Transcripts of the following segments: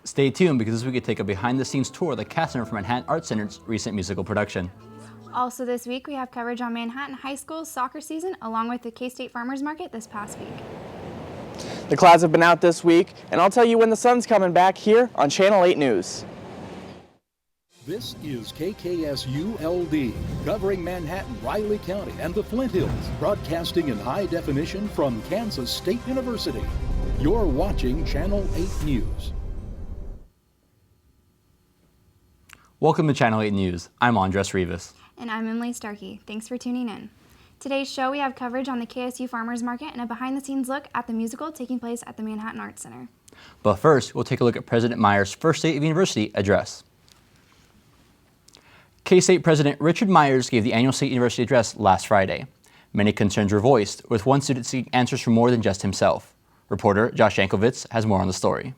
Stay tuned because this week we take a behind-the-scenes tour of the cast member from Manhattan Art Center's recent musical production. Also this week we have coverage on Manhattan High School's soccer season along with the K-State Farmers Market this past week. The clouds have been out this week, and I'll tell you when the sun's coming back here on Channel 8 News. This is KKSU-LD, covering Manhattan, Riley County, and the Flint Hills, broadcasting in high definition from Kansas State University. You're watching Channel 8 News. Welcome to Channel 8 News. I'm Andres Rivas. And I'm Emily Starkey. Thanks for tuning in. Today's show we have coverage on the KSU Farmers Market and a behind-the-scenes look at the musical taking place at the Manhattan Art Center. But first, we'll take a look at President Meyer's First State of University address. K-State President Richard Myers gave the annual State University address last Friday. Many concerns were voiced, with one student seeking answers from more than just himself. Reporter Josh Yankovitz has more on the story.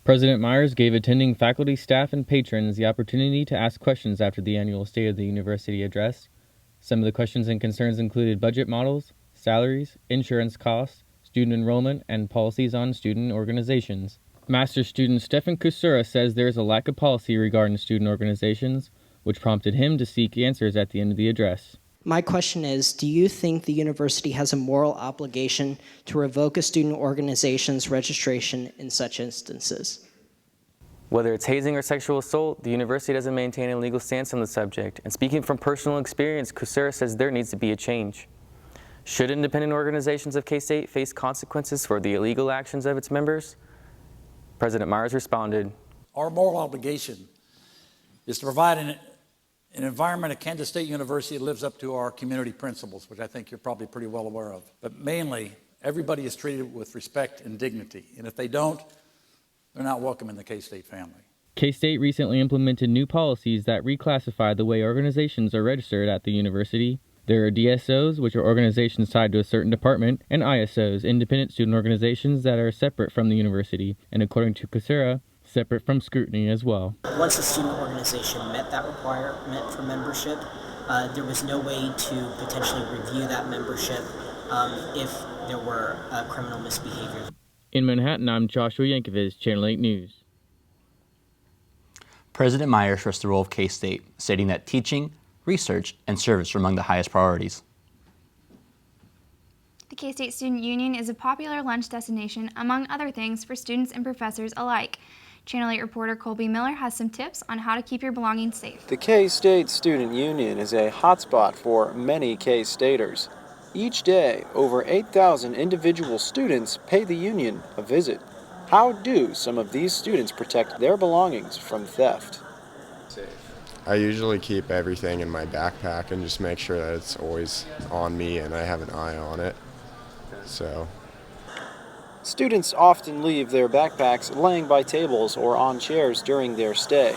President Myers gave attending faculty, staff, and patrons the opportunity to ask questions after the annual State of the University address. Some of the questions and concerns included budget models, salaries, insurance costs, student enrollment, and policies on student organizations. Master's student Stefan Kusura says there is a lack of policy regarding student organizations, which prompted him to seek answers at the end of the address. My question is, do you think the university has a moral obligation to revoke a student organization's registration in such instances? Whether it's hazing or sexual assault, the university doesn't maintain a legal stance on the subject. And speaking from personal experience, Kusura says there needs to be a change. Should independent organizations of K-State face consequences for the illegal actions of its members? President Myers responded, "Our moral obligation is to provide an environment at Kansas State University that lives up to our community principles," which I think you're probably pretty well aware of. But mainly, everybody is treated with respect and dignity. And if they don't, they're not welcome in the K-State family. K-State recently implemented new policies that reclassify the way organizations are registered at the university. There are DSOs, which are organizations tied to a certain department, and ISOs, independent student organizations that are separate from the university, and according to Kusura, separate from scrutiny as well. Once a student organization met that requirement for membership, there was no way to potentially review that membership if there were criminal misbehavior. In Manhattan, I'm Joshua Yankovitz, Channel 8 News. President Myers stressed the role of K-State, stating that teaching, research, and service are among the highest priorities. The K-State Student Union is a popular lunch destination, among other things, for students and professors alike. Channel 8 reporter Colby Miller has some tips on how to keep your belongings safe. The K-State Student Union is a hotspot for many K-Staters. Each day, over 8,000 individual students pay the union a visit. How do some of these students protect their belongings from theft? I usually keep everything in my backpack and just make sure that it's always on me and I have an eye on it. Students often leave their backpacks laying by tables or on chairs during their stay.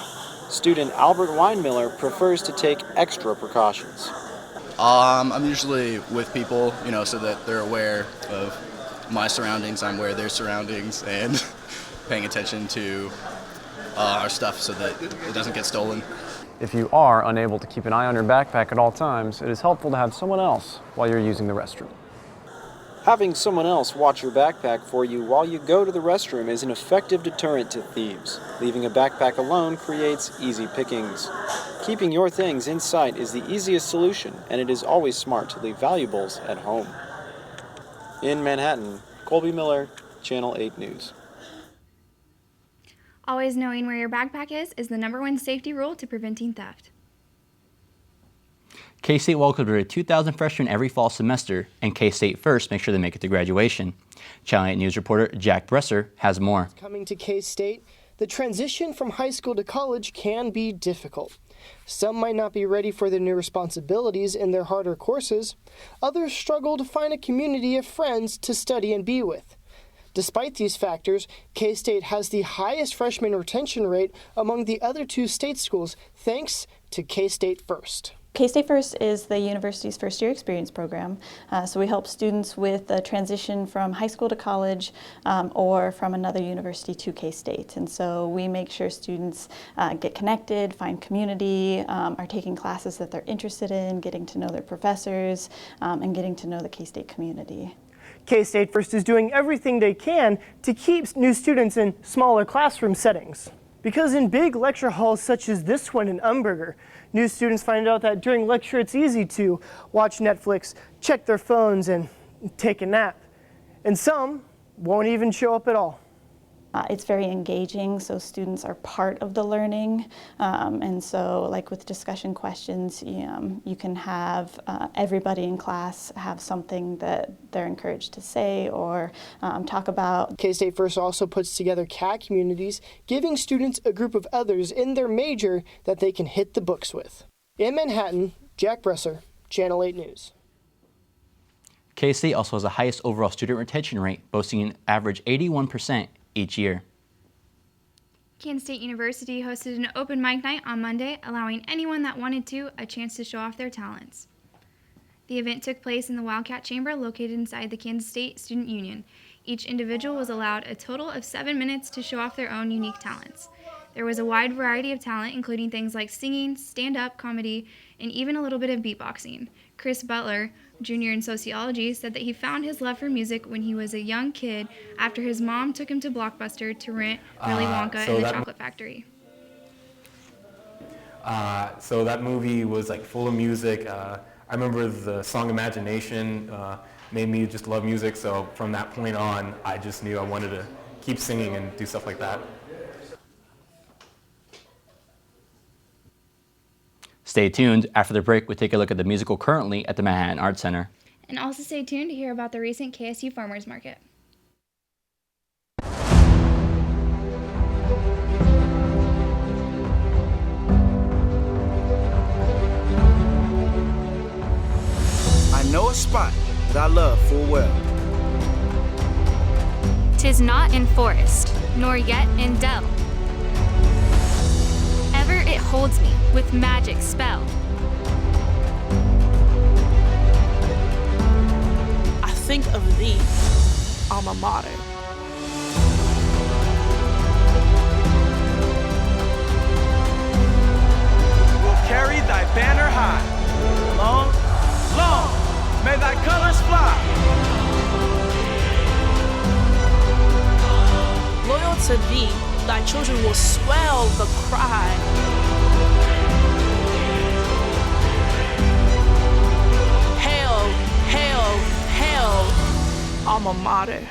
Student Albert Winemiller prefers to take extra precautions. I'm usually with people, so that they're aware of my surroundings, I'm aware of their surroundings, and paying attention to our stuff so that it doesn't get stolen. If you are unable to keep an eye on your backpack at all times, it is helpful to have someone else while you're using the restroom. Having someone else watch your backpack for you while you go to the restroom is an effective deterrent to thieves. Leaving a backpack alone creates easy pickings. Keeping your things in sight is the easiest solution, and it is always smart to leave valuables at home. In Manhattan, Colby Miller, Channel 8 News. Always knowing where your backpack is the #1 safety rule to preventing theft. K-State welcomed over 2,000 freshmen every fall semester, and K-State First make sure they make it to graduation. Channel 8 News reporter Jack Bresser has more. Coming to K-State, the transition from high school to college can be difficult. Some might not be ready for their new responsibilities in their harder courses. Others struggle to find a community of friends to study and be with. Despite these factors, K-State has the highest freshman retention rate among the other two state schools, thanks to K-State First. K-State First is the university's first-year experience program, so we help students with a transition from high school to college or from another university to K-State. And so we make sure students get connected, find community, are taking classes that they're interested in, getting to know their professors, and getting to know the K-State community. K-State First is doing everything they can to keep new students in smaller classroom settings. Because in big lecture halls such as this one in Umberger, new students find out that during lecture it's easy to watch Netflix, check their phones, and take a nap. And some won't even show up at all. It's very engaging, so students are part of the learning. And so like with discussion questions, you can have everybody in class have something that they're encouraged to say or talk about. K-State First also puts together cat communities, giving students a group of others in their major that they can hit the books with. In Manhattan, Jack Bresser, Channel 8 News. K-State also has the highest overall student retention rate, boasting an average 81% each year. Kansas State University hosted an open mic night on Monday, allowing anyone that wanted to a chance to show off their talents. The event took place in the Wildcat Chamber located inside the Kansas State Student Union. Each individual was allowed a total of 7 minutes to show off their own unique talents. There was a wide variety of talent, including things like singing, stand-up comedy, and even a little bit of beatboxing. Chris Butler, junior in sociology, said that he found his love for music when he was a young kid after his mom took him to Blockbuster to rent Willy Wonka and the Chocolate Factory. So that movie was like full of music. I remember the song Imagination made me just love music, so from that point on, I just knew I wanted to keep singing and do stuff like that. Stay tuned. After the break, we take a look at the musical Currently at the Manhattan Arts Center. And also stay tuned to hear about the recent KSU Farmers Market. I know a spot that I love full well. 'Tis not in forest, nor yet in dell. Ever it holds me with magic spell. I think of thee, alma mater. We'll carry thy banner high. Long, long, may thy colors fly. Loyal to thee, thy children will swell the cry. Hail, hail, hail, alma mater.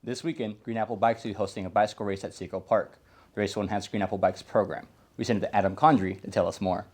This weekend, Green Apple Bikes will be hosting a bicycle race at Searles Park. The race will enhance Green Apple Bikes' program. We sent it to Adam Condrey to tell us more.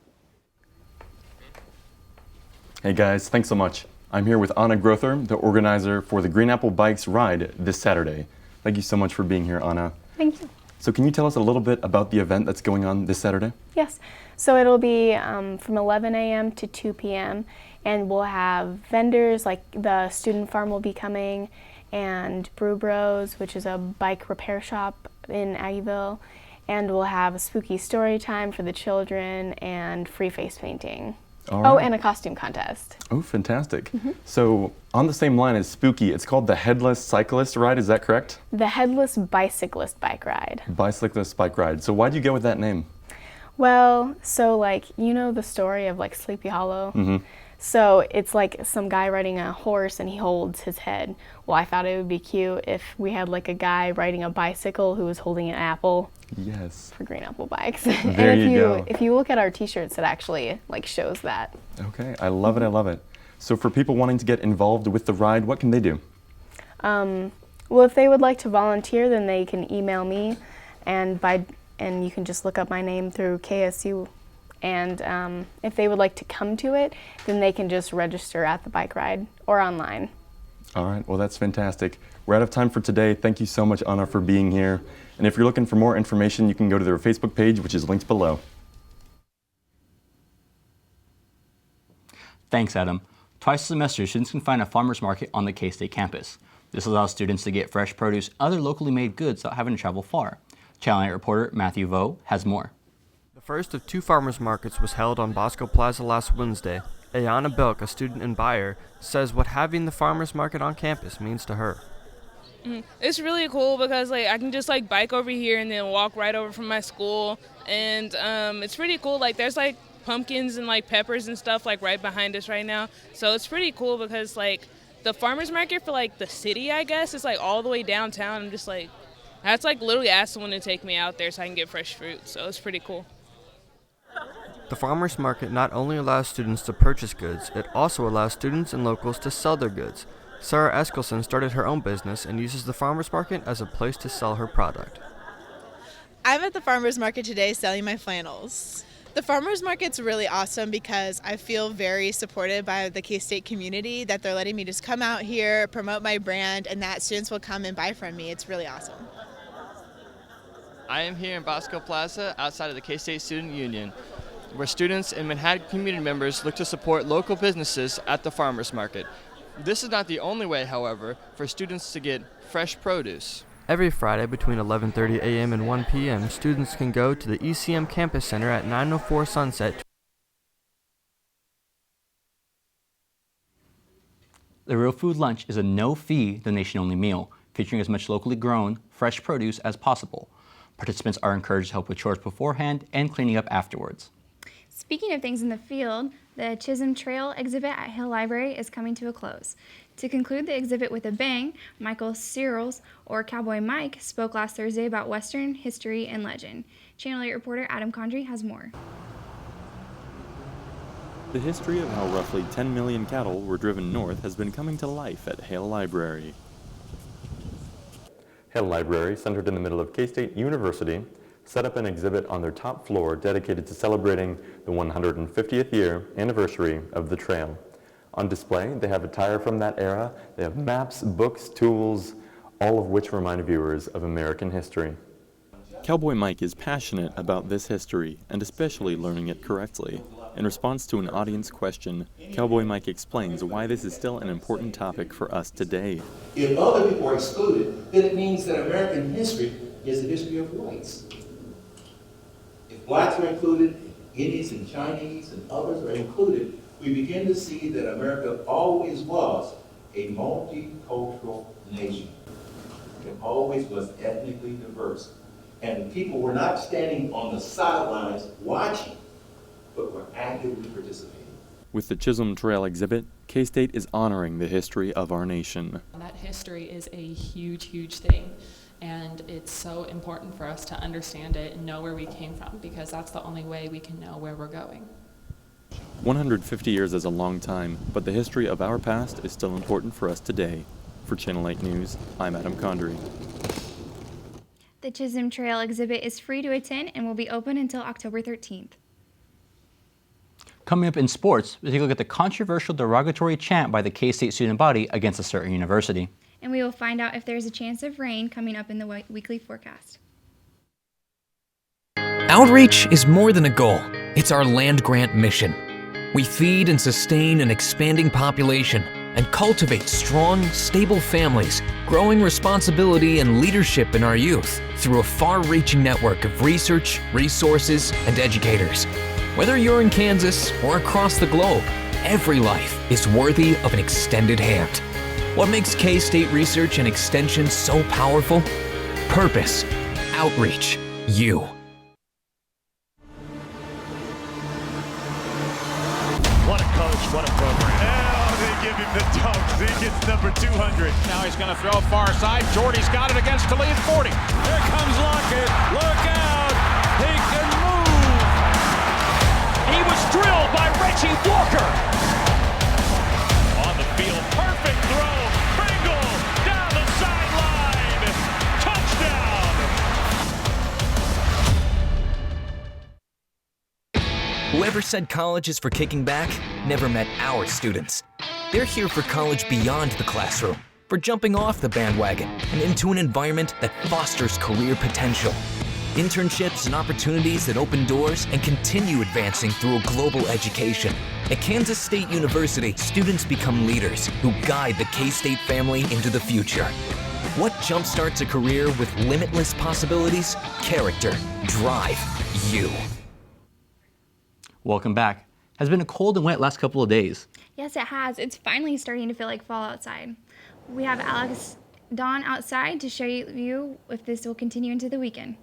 Hey guys, thanks so much. I'm here with Anna Grother, the organizer for the Green Apple Bikes ride this Saturday. Thank you so much for being here, Anna. Thank you. So can you tell us a little bit about the event that's going on this Saturday? Yes. So it'll be from 11 a.m. to 2 p.m. and we'll have vendors, like the student farm will be coming, and Brew Bros, which is a bike repair shop in Aggieville, and we'll have a spooky story time for the children and free face painting. All right. Oh, and a costume contest. Oh, fantastic. So on the same line as spooky, it's called the Headless Cyclist Ride, is that correct? The Headless Bicyclist Bike Ride. Bicyclist Bike Ride. So why'd you go with that name? Well, so like, you know the story of like Sleepy Hollow? So it's like some guy riding a horse and he holds his head. Well, I thought it would be cute if we had like a guy riding a bicycle who was holding an apple. Yes. For Green Apple Bikes. There And you go. if you look at our t-shirts, it actually like shows that. Okay, I love it, I love it. So for people wanting to get involved with the ride, what can they do? Well, if they would like to volunteer, then they can email me, and you can just look up my name through KSU. And if they would like to come to it, then they can just register at the bike ride or online. All right, well that's fantastic. We're out of time for today. Thank you so much, Anna, for being here. And if you're looking for more information, you can go to their Facebook page, which is linked below. Thanks, Adam. Twice a semester, students can find a farmer's market on the K-State campus. This allows students to get fresh produce and other locally made goods without having to travel far. Channel 8 reporter Matthew Vaughan has more. The first of 2 farmers markets was held on Bosco Plaza last Wednesday. Ayana Belk, a student and buyer, says what having the farmers market on campus means to her. It's really cool because I can just bike over here and then walk right over from my school, and it's pretty cool. There's pumpkins and peppers and stuff right behind us right now, so it's pretty cool because the farmers market for the city, I guess, is all the way downtown. I'm just I had to literally ask someone to take me out there so I can get fresh fruit, so it's pretty cool. The farmers market not only allows students to purchase goods, it also allows students and locals to sell their goods. Sarah Eskelson started her own business and uses the farmers market as a place to sell her product. I'm at the farmers market today selling my flannels. The farmers market's really awesome because I feel very supported by the K-State community, that they're letting me just come out here, promote my brand, and that students will come and buy from me. It's really awesome. I am here in Bosco Plaza outside of the K-State Student Union, where students and Manhattan community members look to support local businesses at the farmers market. This is not the only way, however, for students to get fresh produce. Every Friday between 11:30 a.m. and 1 p.m., students can go to the ECM Campus Center at 904 Sunset. The Real Food Lunch is a no-fee, donation-only meal, featuring as much locally grown, fresh produce as possible. Participants are encouraged to help with chores beforehand and cleaning up afterwards. Speaking of things in the field, the Chisholm Trail exhibit at H.A.L.O Library is coming to a close. To conclude the exhibit with a bang, Michael Searles, or Cowboy Mike, spoke last Thursday about Western history and legend. Channel 8 reporter Adam Condrey has more. The history of how roughly 10 million cattle were driven north has been coming to life at H.A.L.O Library. H.A.L.O Library, centered in the middle of K-State University, set up an exhibit on their top floor dedicated to celebrating the 150th year anniversary of the trail. On display, they have attire from that era. They have maps, books, tools, all of which remind viewers of American history. Cowboy Mike is passionate about this history, and especially learning it correctly. In response to an audience question, Cowboy Mike explains why this is still an important topic for us today. If other people are excluded, then it means that American history is the history of whites. If blacks are included, Indians and Chinese and others are included, we begin to see that America always was a multicultural nation. It always was ethnically diverse. And people were not standing on the sidelines watching, but were actively participating. With the Chisholm Trail exhibit, K-State is honoring the history of our nation. That history is a huge, huge thing. And it's so important for us to understand it and know where we came from, because that's the only way we can know where we're going. 150 years is a long time, but the history of our past is still important for us today. For Channel 8 News, I'm Adam Condrey. The Chisholm Trail exhibit is free to attend and will be open until October 13th. Coming up in sports, we take a look at the controversial derogatory chant by the K-State student body against a certain university. And we will find out if there's a chance of rain coming up in the weekly forecast. Outreach is more than a goal. It's our land-grant mission. We feed and sustain an expanding population and cultivate strong, stable families, growing responsibility and leadership in our youth through a far-reaching network of research, resources, and educators. Whether you're in Kansas or across the globe, every life is worthy of an extended hand. What makes K-State Research and Extension so powerful? Purpose, outreach, you. What a coach, what a program. Oh, they give him the dunks. He gets number 200. Now he's going to throw far side. Jordy's got it against the lead 40. Here comes Lockett. Look out. He can move. He was drilled by Reggie Walker. On the field, perfect throw. Pringle down the sideline. Touchdown. Whoever said college is for kicking back never met our students. They're here for college beyond the classroom, for jumping off the bandwagon and into an environment that fosters career potential. internships and opportunities that open doors and continue advancing through a global education. At Kansas State University, students become leaders who guide the K-State family into the future. What jumpstarts a career with limitless possibilities? Character, drive, you. Welcome back. Has been a cold and wet last couple of days. Yes, it has. It's finally starting to feel like fall outside. We have Alex Dawn outside to show you if this will continue into the weekend.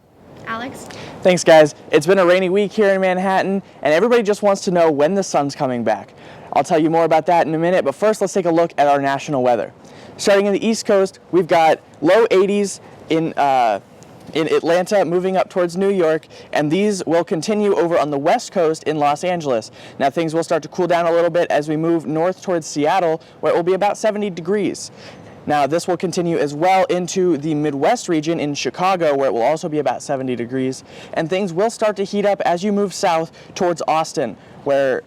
Alex? Thanks, guys. It's been a rainy week here in Manhattan, and everybody just wants to know when the sun's coming back. I'll tell you more about that in a minute, but first let's take a look at our national weather. Starting in the East Coast, we've got low 80s in Atlanta, moving up towards New York, and these will continue over on the West Coast in Los Angeles. Now things will start to cool down a little bit as we move north towards Seattle, where it will be about 70 degrees. Now this will continue as well into the Midwest region in Chicago, where it will also be about 70 degrees, and things will start to heat up as you move south towards Austin, where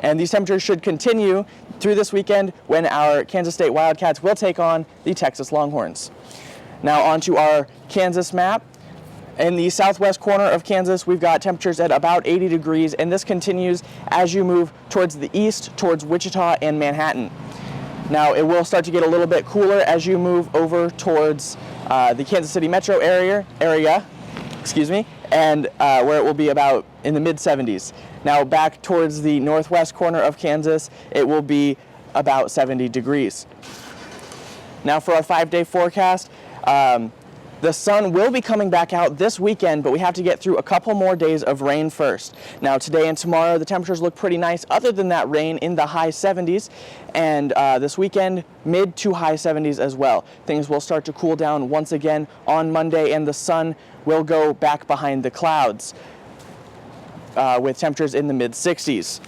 and these temperatures should continue through this weekend when our Kansas State Wildcats will take on the Texas Longhorns. Now onto our Kansas map. In the southwest corner of Kansas, we've got temperatures at about 80 degrees, and this continues as you move towards the east, towards Wichita and Manhattan. Now it will start to get a little bit cooler as you move over towards the Kansas City metro area, and where it will be about in the mid-70s. Now back towards the northwest corner of Kansas, it will be about 70 degrees. Now for our 5-day forecast, the sun will be coming back out this weekend, but we have to get through a couple more days of rain first. Now today and tomorrow, the temperatures look pretty nice other than that rain in the high 70s, and this weekend, mid to high 70s as well. Things will start to cool down once again on Monday, and the sun will go back behind the clouds with temperatures in the mid 60s.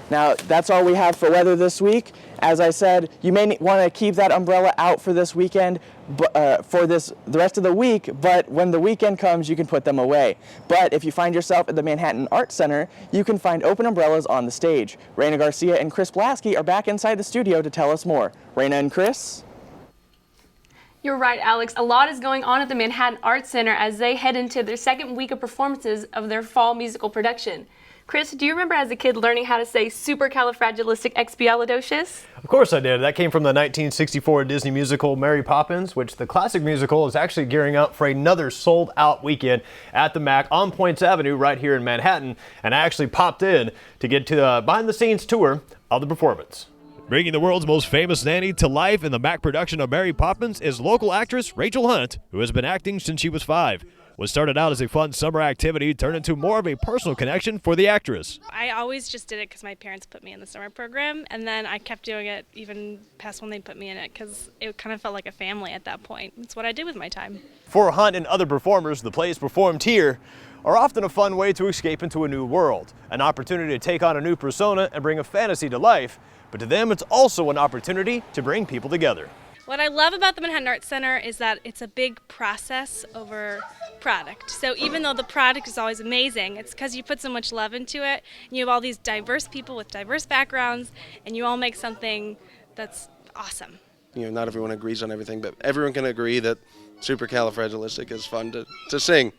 Now that's all we have for weather this week. As I said, you may want to keep that umbrella out for this weekend, for the rest of the week, but when the weekend comes, you can put them away. But if you find yourself at the Manhattan Art Center, you can find open umbrellas on the stage. Raina Garcia and Chris Blaski are back inside the studio to tell us more. Raina and Chris? You're right, Alex. A lot is going on at the Manhattan Art Center as they head into their second week of performances of their fall musical production. Chris, do you remember as a kid learning how to say supercalifragilisticexpialidocious? Of course I did. That came from the 1964 Disney musical Mary Poppins, which the classic musical is actually gearing up for another sold-out weekend at the MAC on Points Avenue right here in Manhattan. And I actually popped in to get to the behind-the-scenes tour of the performance. Bringing the world's most famous nanny to life in the MAC production of Mary Poppins is local actress Rachel Hunt, who has been acting since she was 5. What started out as a fun summer activity turned into more of a personal connection for the actress. I always just did it because my parents put me in the summer program, and then I kept doing it even past when they put me in it because it kind of felt like a family at that point. It's what I did with my time. For Hunt and other performers, the plays performed here are often a fun way to escape into a new world, an opportunity to take on a new persona and bring a fantasy to life, but to them it's also an opportunity to bring people together. What I love about the Manhattan Art Center is that it's a big process over product. So even though the product is always amazing, it's because you put so much love into it, and you have all these diverse people with diverse backgrounds, and you all make something that's awesome. You know, not everyone agrees on everything, but everyone can agree that supercalifragilistic is fun to sing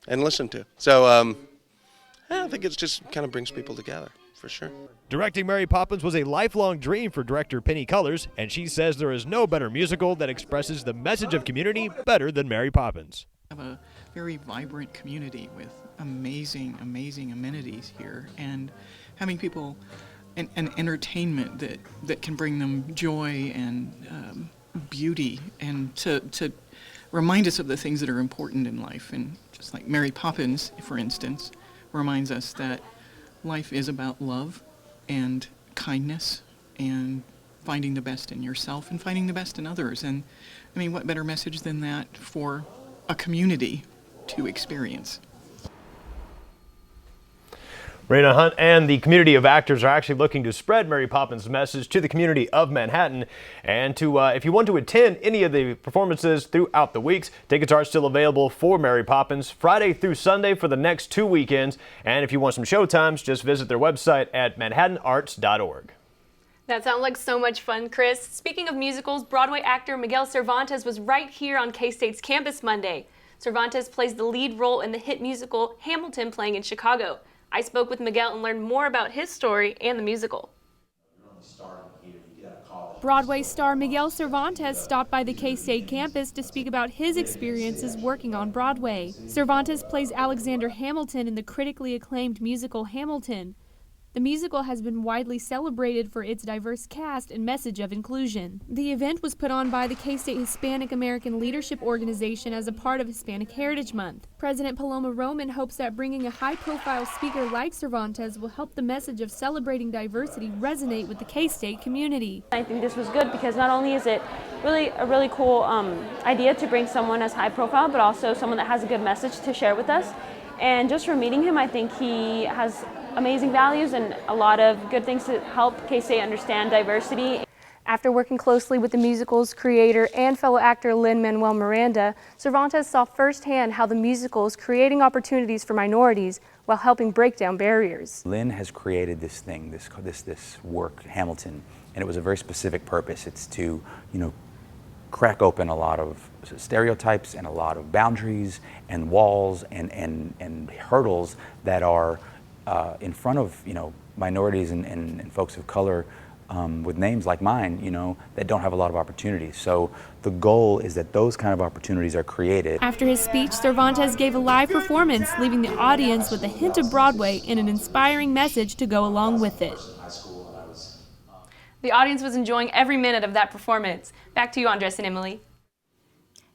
and listen to. So I think it just kind of brings people together, for sure. Directing Mary Poppins was a lifelong dream for director Penny Cullors, and she says there is no better musical that expresses the message of community better than Mary Poppins. We have a very vibrant community with amazing amenities here, and having people an entertainment that can bring them joy and beauty, and to remind us of the things that are important in life. And just like Mary Poppins, for instance, reminds us that life is about love and kindness and finding the best in yourself and finding the best in others. And I mean, what better message than that for a community to experience? Raina Hunt and the community of actors are actually looking to spread Mary Poppins' message to the community of Manhattan. And to if you want to attend any of the performances throughout the weeks, tickets are still available for Mary Poppins Friday through Sunday for the next 2 weekends. And if you want some showtimes, just visit their website at manhattanarts.org. That sounds like so much fun, Chris. Speaking of musicals, Broadway actor Miguel Cervantes was right here on K-State's campus Monday. Cervantes plays the lead role in the hit musical Hamilton playing in Chicago. I spoke with Miguel and learned more about his story and the musical. Broadway star Miguel Cervantes stopped by the K-State campus to speak about his experiences working on Broadway. Cervantes plays Alexander Hamilton in the critically acclaimed musical Hamilton. The musical has been widely celebrated for its diverse cast and message of inclusion. The event was put on by the K-State Hispanic American Leadership Organization as a part of Hispanic Heritage Month. President Paloma Roman hopes that bringing a high-profile speaker like Cervantes will help the message of celebrating diversity resonate with the K-State community. I think this was good because not only is it really a really cool idea to bring someone as high-profile, but also someone that has a good message to share with us. And just from meeting him, I think he has amazing values and a lot of good things to help K-State understand diversity. After working closely with the musical's creator and fellow actor Lin-Manuel Miranda, Cervantes saw firsthand how the musical is creating opportunities for minorities while helping break down barriers. Lin has created this thing, this work, Hamilton, and it was a very specific purpose. It's to, crack open a lot of stereotypes and a lot of boundaries and walls and hurdles that are in front of minorities and folks of color with names like mine, that don't have a lot of opportunities. So the goal is that those kind of opportunities are created. After his speech, Cervantes gave a live performance, leaving the audience with a hint of Broadway and an inspiring message to go along with it. The audience was enjoying every minute of that performance. Back to you, Andres and Emily.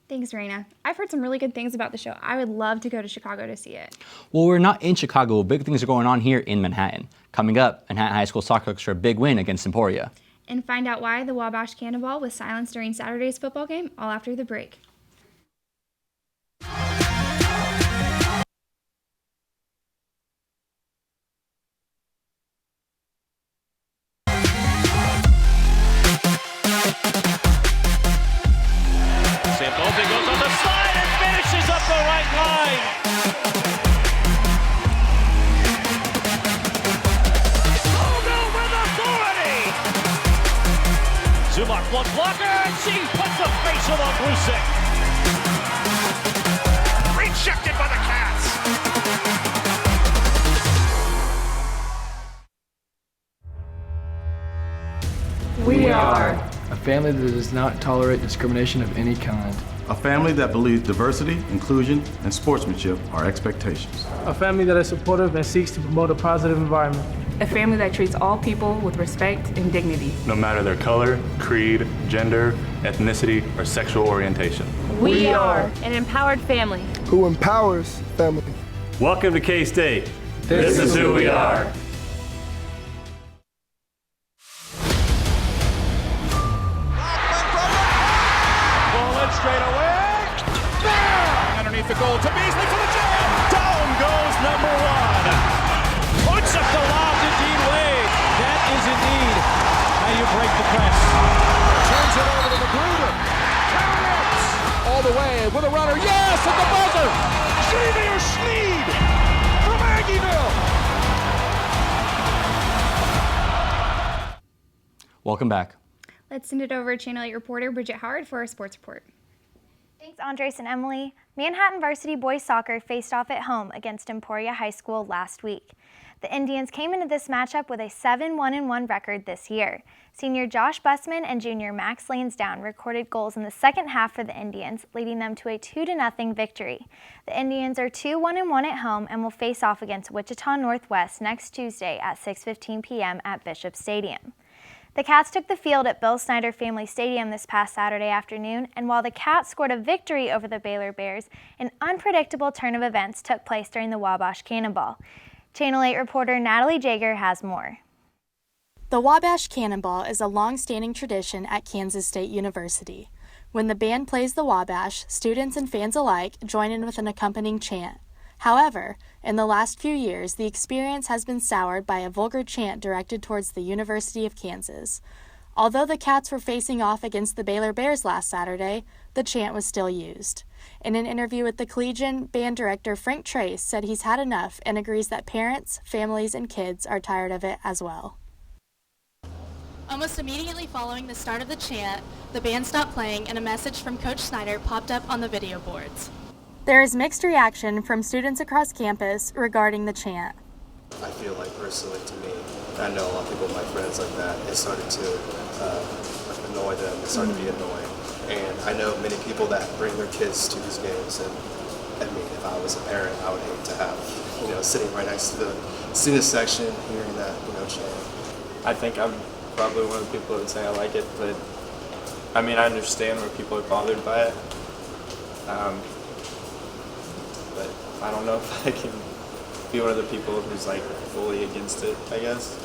Thanks, Raina. I've heard some really good things about the show. I would love to go to Chicago to see it. Well, we're not in Chicago. Big things are going on here in Manhattan. Coming up, Manhattan High School soccer looks for a big win against Emporia. And find out why the Wabash Cannonball was silenced during Saturday's football game, all after the break. Goes on the slide and finishes up the right line. Ogo with authority. Zumock one blocker and she puts a facial on Blusek. Rejected by the Cats. We are a family that does not tolerate discrimination of any kind. A family that believes diversity, inclusion, and sportsmanship are expectations. A family that is supportive and seeks to promote a positive environment. A family that treats all people with respect and dignity. No matter their color, creed, gender, ethnicity, or sexual orientation. We are an empowered family. Who empowers family. Welcome to K-State. This is who we are. Straight away. Bam! Underneath the goal to Beasley for the jam. Down goes number one. Puts up the lob to Dean Wade. That is indeed how you break the press. Turns it over to Magruder. All the way with a runner. Yes, at the buzzer. Xavier Schneed from Aggieville. Welcome back. Let's send it over to Channel 8 reporter Bridget Howard for our sports report. Thanks, Andres and Emily. Manhattan varsity boys soccer faced off at home against Emporia High School last week. The Indians came into this matchup with a 7-1-1 record this year. Senior Josh Bussman and junior Max Lansdowne recorded goals in the second half for the Indians, leading them to a 2-0 victory. The Indians are 2-1-1 at home and will face off against Wichita Northwest next Tuesday at 6:15 p.m. at Bishop Stadium. The Cats took the field at Bill Snyder Family Stadium this past Saturday afternoon, and while the Cats scored a victory over the Baylor Bears, an unpredictable turn of events took place during the Wabash Cannonball. Channel 8 reporter Natalie Jaeger has more. The Wabash Cannonball is a long-standing tradition at Kansas State University. When the band plays the Wabash, students and fans alike join in with an accompanying chant. However, in the last few years, the experience has been soured by a vulgar chant directed towards the University of Kansas. Although the Cats were facing off against the Baylor Bears last Saturday, the chant was still used. In an interview with the Collegian, band director Frank Trace said he's had enough and agrees that parents, families, and kids are tired of it as well. Almost immediately following the start of the chant, the band stopped playing and a message from Coach Snyder popped up on the video boards. There is mixed reaction from students across campus regarding the chant. I feel like personally to me, I know a lot of people, my friends like that, it started to annoy them, it started to be annoying. And I know many people that bring their kids to these games, and I mean, if I was a parent, I would hate to have, sitting right next to the student section, hearing that, chant. I think I'm probably one of the people that would say I like it, but I mean, I understand where people are bothered by it. But I don't know if I can be one of the people who's like fully against it, I guess.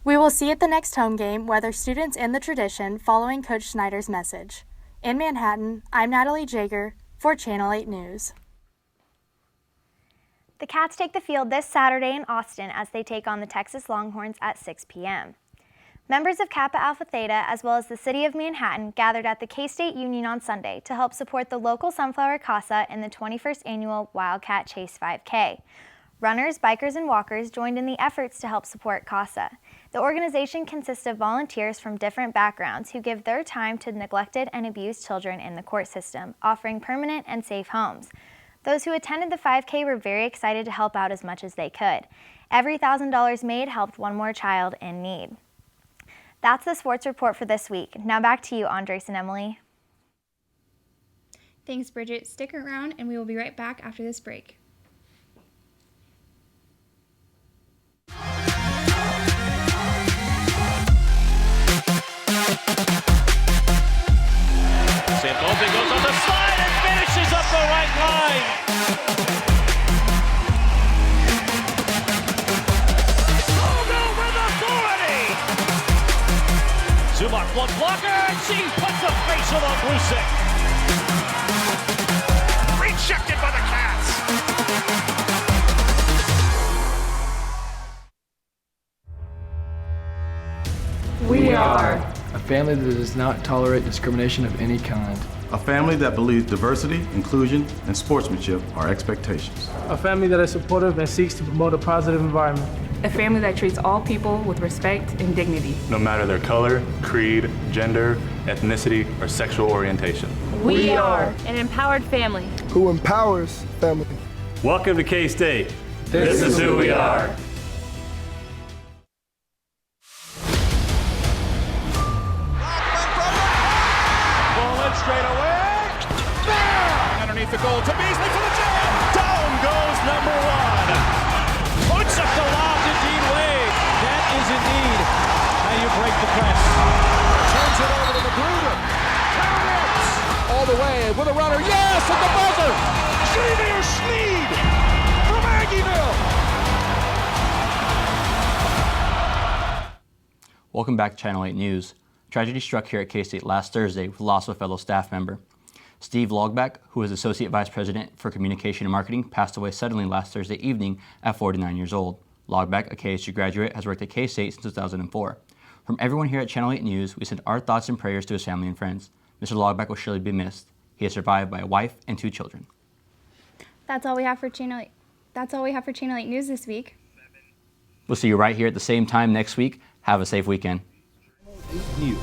We will see at the next home game whether students end the tradition following Coach Snyder's message. In Manhattan, I'm Natalie Jaeger for Channel 8 News. The Cats take the field this Saturday in Austin as they take on the Texas Longhorns at 6 p.m. Members of Kappa Alpha Theta, as well as the City of Manhattan, gathered at the K-State Union on Sunday to help support the local Sunflower Casa in the 21st annual Wildcat Chase 5K. Runners, bikers, and walkers joined in the efforts to help support CASA. The organization consists of volunteers from different backgrounds who give their time to neglected and abused children in the court system, offering permanent and safe homes. Those who attended the 5K were very excited to help out as much as they could. Every $1,000 made helped one more child in need. That's the sports report for this week. Now back to you, Andres and Emily. Thanks, Bridget. Stick around and we will be right back after this break. Sandoval goes on the slide and finishes up the right line. Over with authority. Zumock, one blocker, and she puts a facial on Blusek. Rejected by the Cats. We are a family that does not tolerate discrimination of any kind. A family that believes diversity, inclusion, and sportsmanship are expectations. A family that is supportive and seeks to promote a positive environment. A family that treats all people with respect and dignity. No matter their color, creed, gender, ethnicity, or sexual orientation. We are an empowered family. Who empowers family. Welcome to K-State. This is who we are. Straight away. Bam! Underneath the goal to Beasley for the jam. Down goes number one. Puts up the lob to Dean Wade. That is indeed how you break the press. Turns it over to Magruder. All the way with a runner. Yes, at the buzzer. Xavier Sneed from Aggieville. Welcome back to Channel 8 News. Tragedy struck here at K-State last Thursday with the loss of a fellow staff member. Steve Logback, who was Associate Vice President for Communication and Marketing, passed away suddenly last Thursday evening at 49 years old. Logback, a KSU graduate, has worked at K-State since 2004. From everyone here at Channel 8 News, we send our thoughts and prayers to his family and friends. Mr. Logback will surely be missed. He is survived by a wife and 2 children. That's all we have for Channel 8 News this week. We'll see you right here at the same time next week. Have a safe weekend. News.